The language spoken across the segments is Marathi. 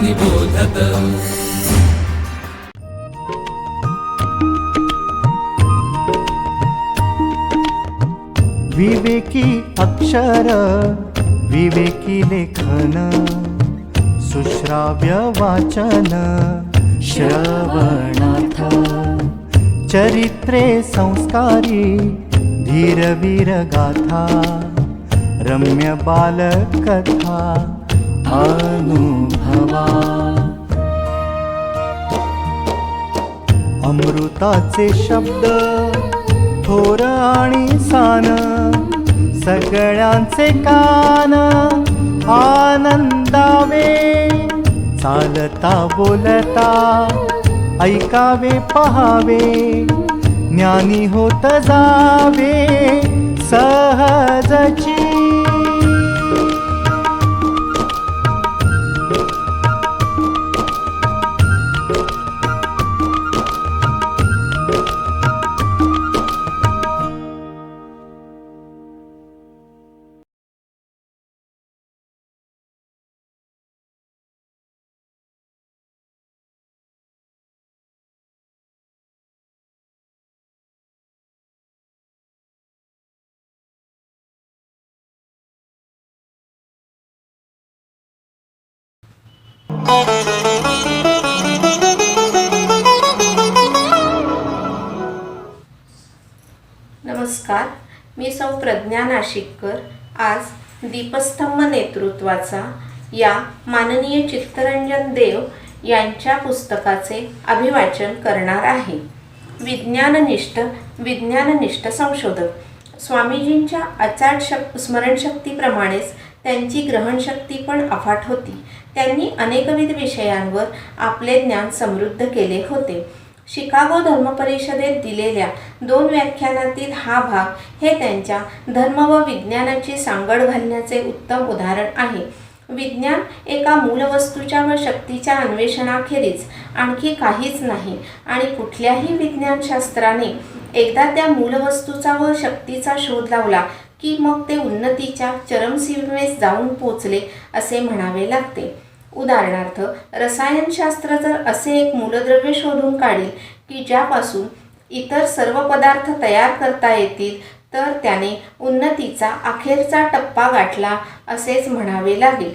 निबोधत। विवेकी अक्षर विवेकी लेखन सुश्राव्य वाचन श्रवणार्थ चरित्रे संस्कारी धीरवीर गाथा रम्य बालकथा अनुभवा अमृताचे शब्द थोर आणि सान सगळ्यांचे कान आनंदावे चालता बोलता ऐकावे पहावे ज्ञानी होत जावे सहजची। नमस्कार, मी सौ प्रज्ञा नाशिककर आज दीपस्तंभ नेतृत्वाचा या माननीय चित्तरंजन देव यांच्या पुस्तकाचे अभिवाचन करणार आहे। विज्ञाननिष्ठ संशोधक स्वामीजींच्या अचाट स्मरणशक्तीप्रमाणेच त्यांची ग्रहणशक्ती पण अफाट होती। त्यांनी अनेकविध विषयांवर आपले ज्ञान समृद्ध केले होते। शिकागो धर्म परिषदेत दिलेल्या 2 व्याख्यानातील हा भाग हे त्यांच्या धर्म व विज्ञानाची सांगड घालण्याचे उत्तम उदाहरण आहे। विज्ञान एका मूलवस्तूच्या व शक्तीच्या अन्वेषणाखेरीज आणखी काहीच नाही आणि कुठल्याही विज्ञानशास्त्राने एकदा त्या मूलवस्तूचा व शक्तीचा शोध लावला की मग ते उन्नतीच्या चरमसीमेस जाऊन पोचले असे म्हणावे लागते। उदाहरणार्थ, रसायनशास्त्र जर असे एक मूलद्रव्य शोधून काढेल की ज्यापासून इतर सर्व पदार्थ तयार करता येतील तर त्याने उन्नतीचा अखेरचा टप्पा गाठला असेच म्हणावे लागेल।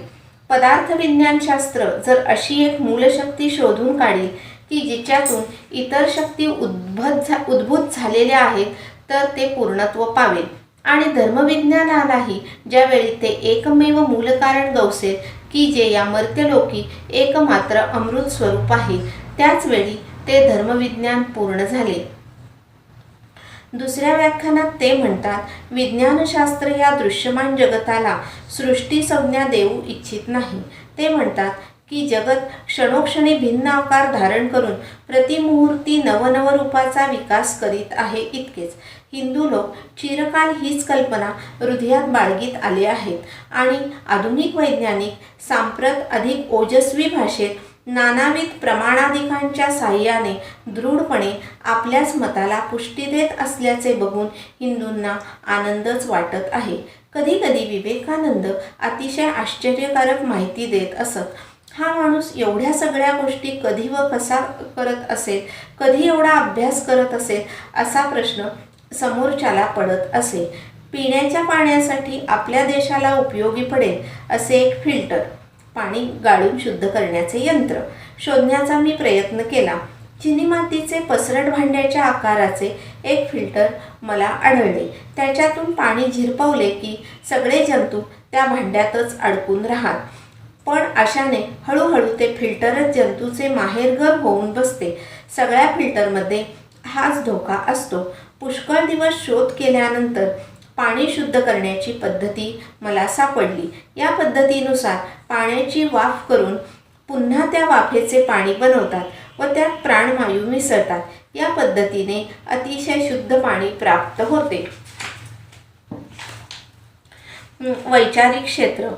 पदार्थविज्ञानशास्त्र जर अशी एक मूलशक्ती शोधून काढेल की जिच्यातून इतर शक्ती उद्भूत झालेल्या आहेत तर ते पूर्णत्व पावेल आणि धर्मविज्ञानालाही ज्यावेळी ते एकमेव मूलकारण गवसेल की जे या मर्त्यलोकी एकमात्र अमृत स्वरूप आहे त्याच वेळी ते धर्मविज्ञान पूर्ण झाले। दुसऱ्या व्याख्यानात ते म्हणतात, विज्ञानशास्त्र या दृश्यमान जगताला सृष्टी संज्ञा देऊ इच्छित नाही। ते म्हणतात की जगत क्षणोक्षणी भिन्न आकार धारण करून प्रतिमुहूर्ती नवनव रूपाचा विकास करीत आहे इतकेच। हिंदू लोक चिरकाल हीच कल्पना हृदयात बाळगीत आले आहेत आणि आधुनिक वैज्ञानिक सांप्रत अधिक ओजस्वी भाषेत नानाविध प्रमाणाधिकांच्या साह्याने दृढपणे आपल्याच मताला पुष्टी देत असल्याचे बघून हिंदूंना आनंदच वाटत आहे। कधी कधी विवेकानंद अतिशय आश्चर्यकारक माहिती देत असत। हा माणूस एवढ्या सगळ्या गोष्टी कधी व कसा करत असेल, कधी एवढा अभ्यास करत असेल असा प्रश्न समोरच्याला पडत असे। पिण्याच्या पाण्यासाठी आपल्या देशाला उपयोगी पडेल असे एक फिल्टर, पाणी गाळून शुद्ध करण्याचे यंत्र शोधण्याचा मी प्रयत्न केला। चिनी मातीचे पसरट भांड्याच्या आकाराचे एक फिल्टर मला आढळले। त्याच्यातून पाणी झिरपवले की सगळे जंतू त्या भांड्यातच अडकून राहत, पण अशाने हळूहळू ते फिल्टरच जंतूचे माहेरघर होऊन बसते। सगळ्या फिल्टरमध्ये हाच धोका असतो। पुष्कळ दिवस शोध केल्यानंतर पाणी शुद्ध करण्याची पद्धती मला सापडली। या पद्धतीनुसार पाण्याची वाफ करून पुन्हा त्या वाफेचे पाणी बनवतात व त्यात प्राणवायू मिसळतात। या पद्धतीने अतिशय शुद्ध पाणी प्राप्त होते। वैचारिक क्षेत्र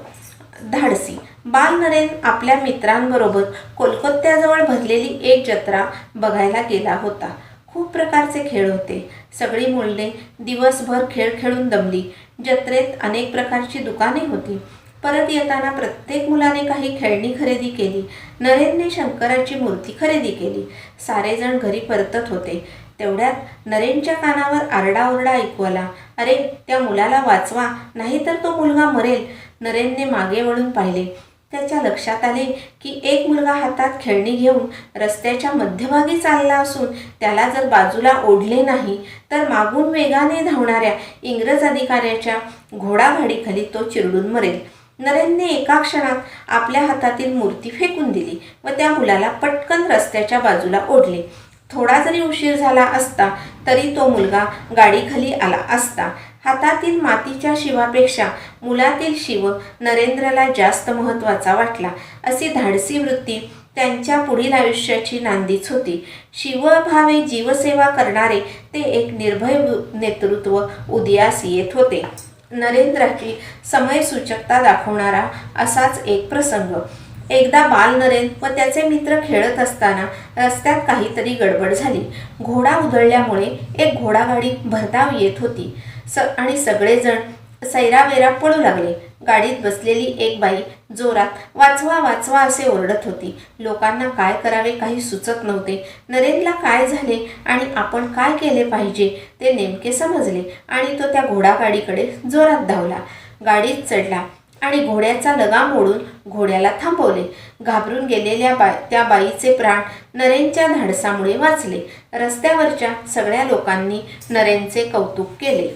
धाडसी बाल नरेन आपल्या मित्रांबरोबर कोलकात्याजवळ भरलेली एक जत्रा बघायला गेला होता। खूप प्रकारचे खेळ होते। सगळी मुले दिवसभर खेळ खेळून दमली। जत्रेत अनेक प्रकारची दुकाने होती। परत येताना प्रत्येक मुलाने काही खेळणी खरेदी केली. नरेनने शंकराची मूर्ती खरेदी केली. सारेजण घरी परतत होते. तेवढ्यात नरेनच्या कानावर आरडाओरडा ऐकू आला. अरे, त्या मुलाला वाचवा, नाहीतर तो मुलगा मरेल. नरेनने मागे वळून पाहिले. त्याच्या लक्षात आले की एक मुलगा हातात खेळणी घेऊन रस्त्याच्या मध्यभागी चालला असून त्याला जर बाजूला ओढले नाही तर मागून वेगाने धावणाऱ्या इंग्रज अधिकाऱ्याच्या घोडागाडीखाली तो चिरडून मरेल. नरेनने एका क्षणात आपल्या हातातील मूर्ती फेकून दिली व त्या मुलाला पटकन रस्त्याच्या बाजूला ओढले. थोडा जरी उशीर झाला असता तरी तो मुलगा गाडीखाली आला असता. हातातील मातीच्या शिवापेक्षा मुलातील शिव नरेंद्रला जास्त महत्त्वाचा वाटला. अशी धाडसी वृत्ती त्यांच्या पुढील आयुष्याची नांदीच होती. शिवभावे जीवसेवा करणारे ते एक निर्भय नेतृत्व उदयास येत होते. नरेंद्राची समयसूचकता दाखवणारा असाच एक प्रसंग. एकदा बाल नरेन व त्याचे मित्र खेळत असताना रस्त्यात काहीतरी गडबड झाली. घोडा उधळल्यामुळे एक घोडागाडी भरधाव येत होती आणि सगळेजण सैरावेरा पळू लागले. गाडीत बसलेली एक बाई जोरात वाचवा वाचवा असे ओरडत होती. लोकांना काय करावे काही सुचत नव्हते. नरेनला काय झाले आणि आपण काय केले पाहिजे ते नेमके समजले आणि तो त्या घोडागाडीकडे जोरात धावला. गाडीत चढला आणि घोड्याचा लगाम ओढून घोड्याला थांबवले. घाबरून गेलेल्या त्या बाईचे प्राण नरेनच्या धाडसामुळे वाचले. रस्त्यावरच्या सगळ्या लोकांनी नरेनचे कौतुक केले.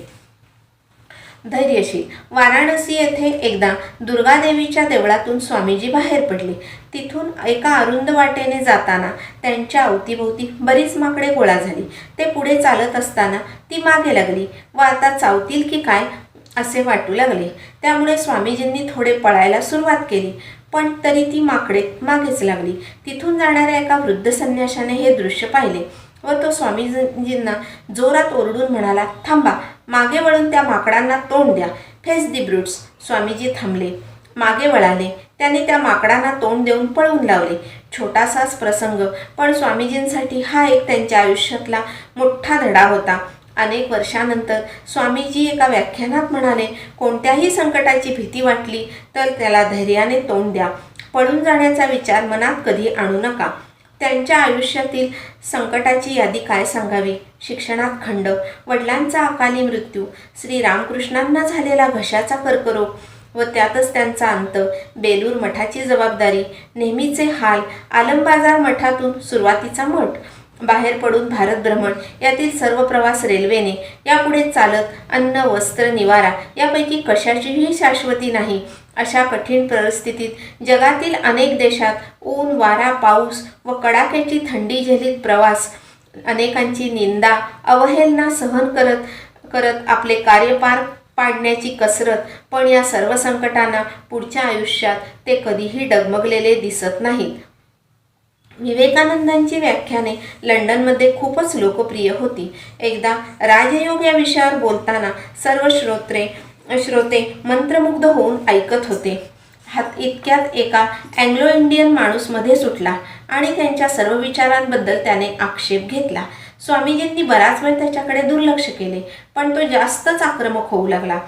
धैर्यशील. वाराणसी येथे एकदा दुर्गादेवीच्या देवळातून स्वामीजी बाहेर पडले. तिथून एका अरुंद वाटेने जाताना त्यांच्या अवतीभोवती बरीच माकडे गोळा झाली. ते पुढे चालत असताना ती मागे लागली व आता चावतील की काय असे वाटू लागले. त्यामुळे स्वामीजींनी थोडे पळायला सुरुवात केली, पण तरी ती माकडे मागेच लागली. तिथून जाणाऱ्या एका वृद्ध संन्याशाने हे दृश्य पाहिले व तो स्वामीजींना जोरात ओरडून म्हणाला, थांबा, मागे वळून त्या माकडांना तोंड द्या. फेस दी ब्रूट्स. स्वामीजी थांबले, मागे वळाले. त्यांनी त्या माकडांना तोंड देऊन पळवून लावले. छोटासाच प्रसंग, पण स्वामीजींसाठी हा एक त्यांच्या आयुष्यातला मोठा धडा होता. अनेक वर्षानंतर स्वामीजी एका व्याख्यानात म्हणाले, कोणत्याही संकटाची भीती वाटली तर त्याला धैर्याने तोंड द्या. पळून जाण्याचा विचार मनात कधी आणू नका. त्यांच्या आयुष्यातील संकटाची यादी काय सांगावी. शिक्षणात खंड, वडिलांचा अकाली मृत्यू, श्रीरामकृष्णांना झालेला घशाचा कर्करोग व त्यातच त्यांचा अंत, बेलूर मठाची जबाबदारी, नेहमीचे हाल, आलमबाजार मठातून सुरुवातीचा मठ, बाहेर पडून भारत भ्रमण, यातील सर्व प्रवास रेल्वेने, यापुढे चालत, अन्न वस्त्र निवारा यापैकी कशाचीही शाश्वती नाही. अशा कठीण परिस्थितीत जगातील अनेक देशात ऊन वारा पाऊस व कडाक्याची थंडी झेलीत प्रवास, अनेकांची निंदा अवहेलना सहन करत करत आपले कार्य पार पाडण्याची कसरत. पण या सर्व संकटांना पुढच्या आयुष्यात ते कधीही डगमगलेले दिसत नाहीत. विवेकानंदांची व्याख्याने लंडनमध्ये खूपच लोकप्रिय होती. एकदा राजयोग या विषयावर बोलताना सर्व श्रोते मंत्रमुग्ध होऊन ऐकत होते. इतक्यात एका अँग्लो इंडियन माणूस मध्ये सुटला आणि त्यांच्या सर्व विचारांबद्दल त्याने आक्षेप घेतला. स्वामीजींनी बराच वेळ त्याच्याकडे दुर्लक्ष केले, पण तो जास्तच आक्रमक होऊ लागला.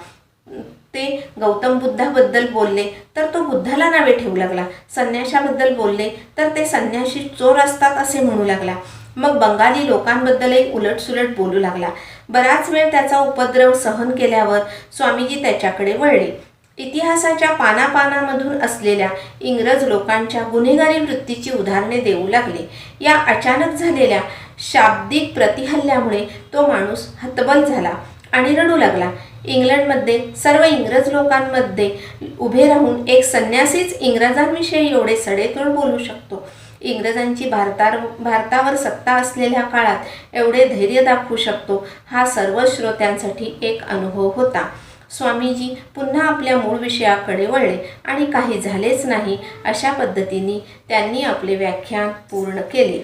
ते गौतम बुद्धाबद्दल बोलले तर तो बुद्धाला नावे ठेवू लागला. संन्याशाबद्दल बोलले तर ते संन्याशी चोर असतात असे म्हणू लागला. मग बंगाली लोकांबद्दलही उलटसुलट बोलू लागला. बराच वेळ त्याचा उपद्रव सहन केल्यावर स्वामीजी त्याच्याकडे वळले. इतिहासाच्या पानापानामधून असलेल्या इंग्रज लोकांच्या गुन्हेगारी वृत्तीची उदाहरणे देऊ लागले. या अचानक झालेल्या शाब्दिक प्रतिहल्ल्यामुळे तो माणूस हतबल झाला आणि रडू लागला. इंग्लंडमध्ये सर्व इंग्रज लोकांमध्ये उभे राहून एक संन्यासीच इंग्रजांविषयी एवढे सडेतोड बोलू शकतो. इंग्रजांची भारतावर सत्ता असलेल्या काळात एवढे धैर्य दाखवू शकतो, हा सर्व श्रोत्यांसाठी एक अनुभव होता. स्वामीजी पुन्हा आपल्या मूळ विषयाकडे वळले आणि काही झालेच नाही अशा पद्धतीने त्यांनी आपले व्याख्यान पूर्ण केले.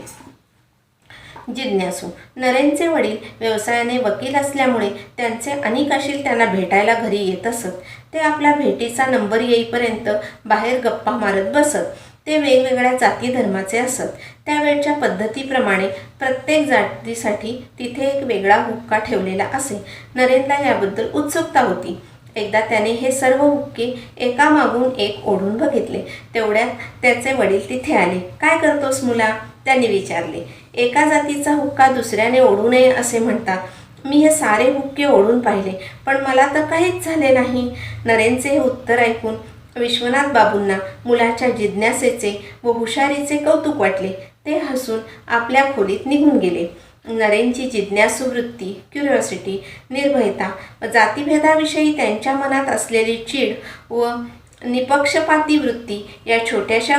जिज्ञासू. नरेनचे वडील व्यवसायाने वकील असल्यामुळे त्यांचे अनिकाशील त्यांना भेटायला घरी येत असत. ते आपल्या भेटीचा नंबर येईपर्यंत बाहेर गप्पा मारत बसत. ते वेगवेगळ्या जाती धर्माचे असत. त्यावेळच्या पद्धतीप्रमाणे प्रत्येक जातीसाठी तिथे एक वेगळा हुक्का ठेवलेला असे. नरेनला याबद्दल उत्सुकता होती. एकदा त्याने हे सर्व हुक्के एकामागून एक ओढून बघितले. तेवढ्यात त्याचे वडील तिथे आले. काय करतोस मुला, त्यांनी विचारले. एका जातीचा हुक्का दुसऱ्याने ओढू नये असे म्हणतात. मी हे सारे हुक्के ओढून पाहिले, पण मला तर काहीच झाले नाही. नरेनचे हे उत्तर ऐकून विश्वनाथ बाबूंना मुलाच्या जिज्ञासेचे व हुशारीचे कौतुक वाटले. ते हसून आपल्या खोलीत निघून गेले. नरेनची जिज्ञासू वृत्ती, क्युरिओसिटी, निर्भयता व जातीभेदाविषयी त्यांच्या मनात असलेली चीड व निपक्षपाती वृत्ती या छोट्याशा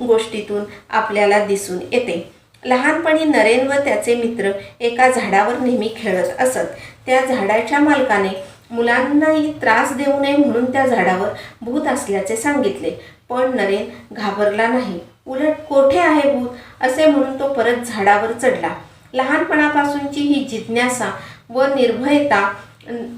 गोष्टीतून आपल्याला दिसून येते. लहानपणी नरेन व त्याचे मित्र एका झाडावर नेहमी खेळत असत. त्या झाडाच्या मालकाने मुलांनाही त्रास देऊ नये म्हणून त्या झाडावर भूत असल्याचे सांगितले. पण नरेन घाबरला नाही. उलट कोठे आहे भूत असे म्हणून तो परत झाडावर चढला. लहानपणापासूनची ही जिज्ञासा व निर्भयता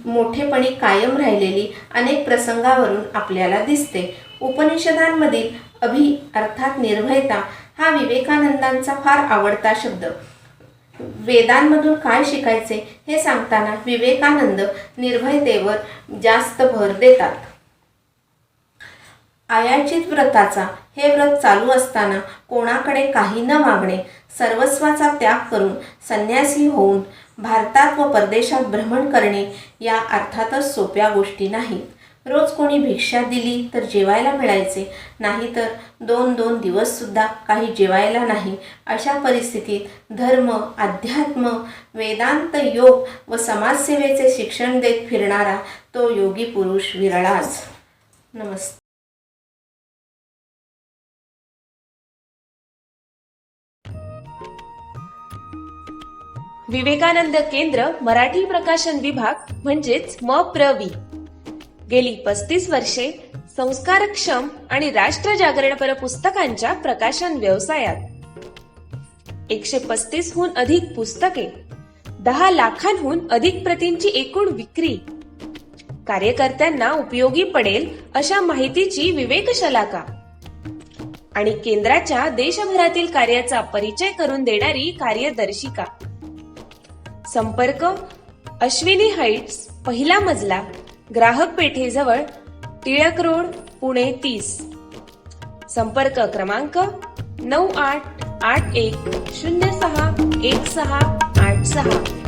मोठेपणी कायम राहिलेली अनेक प्रसंगावरून आपल्याला दिसते. उपनिषदांमधील अभि अर्थात निर्भयता हा विवेकानंदांचा फार आवडता शब्द. वेदांमधून काय शिकायचे हे सांगताना विवेकानंद निर्भयतेवर जास्त भर देतात. आयाचित व्रताचा हे व्रत चालू असताना कोणाकडे काही न मागणे, सर्वस्वाचा त्याग करून संन्यासी होऊन भारतात व परदेशात भ्रमण करणे या अर्थातच सोप्या गोष्टी नाहीत. रोज कोणी भिक्षा दिली तर जेवायला मिळायचे, नाहीतर 2-2 दिवससुद्धा काही जेवायला नाही. अशा परिस्थितीत धर्म, अध्यात्म, वेदांत, योग व समाजसेवेचे शिक्षण देत फिरणारा तो योगी पुरुष विरळाच. नमस्ते. विवेकानंद केंद्र मराठी प्रकाशन विभाग म्हणजेच MPRV गेली 35 वर्षे संस्कारक्षम आणि राष्ट्र जागरणपर पुस्तकांच्या प्रकाशन व्यवसायात. 135 हून अधिक पुस्तके, 10 लाखांहून अधिक प्रतींची एकूण विक्री, कार्यकर्त्यांना उपयोगी पडेल अशा माहितीची विवेकशलाका आणि केंद्राच्या देशभरातील कार्याचा परिचय करून देणारी कार्यदर्शिका. संपर्क अश्विनी हाईट्स, पहिला मजला, ग्राहक पेठेजवळ, टिळक रोड, पुणे 30. संपर्क क्रमांक 9881061686.